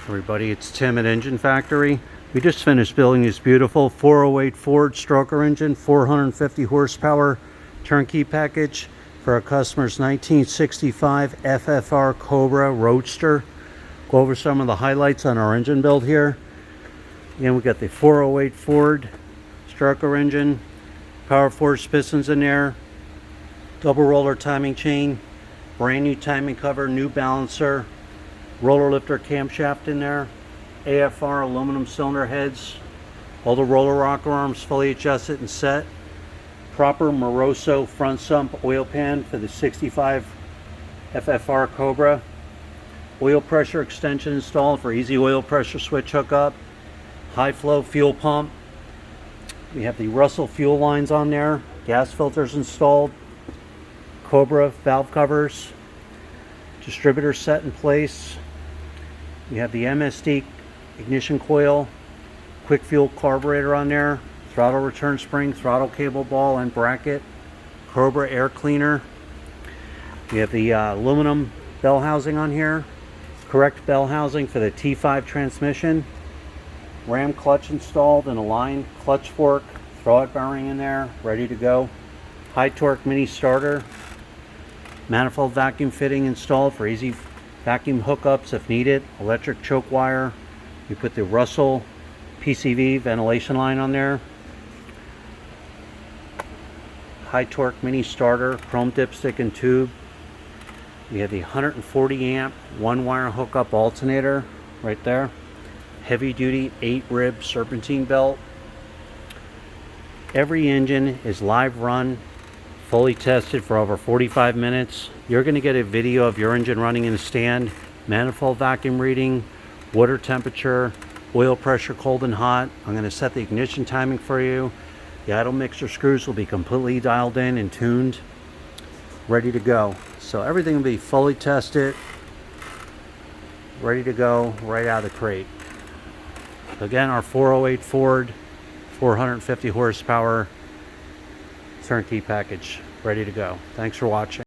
Everybody, it's Tim at Engine Factory. We just finished building this beautiful 408 Ford stroker engine, 450 horsepower turnkey package for our customer's 1965 FFR Cobra Roadster. Go over some of the highlights on our engine build here. Again, we got the 408 Ford stroker engine, power force pistons in there, double roller timing chain, brand new timing cover, new balancer, roller lifter camshaft in there, AFR aluminum cylinder heads, all the roller rocker arms fully adjusted and set, proper Moroso front sump oil pan for the 65 FFR Cobra, oil pressure extension installed for easy oil pressure switch hookup, high flow fuel pump. We have the Russell fuel lines on there, gas filters installed, Cobra valve covers, distributor set in place. We have the MSD ignition coil, quick fuel carburetor on there, throttle return spring, throttle cable ball and bracket, Cobra air cleaner. We have the aluminum bell housing on here, correct bell housing for the T5 transmission, ram clutch installed and aligned, clutch fork, throwout bearing in there, ready to go, high torque mini starter, manifold vacuum fitting installed for easy vacuum hookups if needed, electric choke wire. We put the Russell PCV ventilation line on there, high torque mini starter, chrome dipstick and tube. We have the 140 amp one wire hookup alternator right there, heavy duty 8 rib serpentine belt. Every engine is live run, fully tested for over 45 minutes. You're going to get a video of your engine running in a stand, manifold vacuum reading, water temperature, oil pressure cold and hot. I'm going to set the ignition timing for you. The idle mixer screws will be completely dialed in and tuned, ready to go. So everything will be fully tested, ready to go right out of the crate. Again, our 408 Ford 450 horsepower turnkey package, ready to go. Thanks for watching.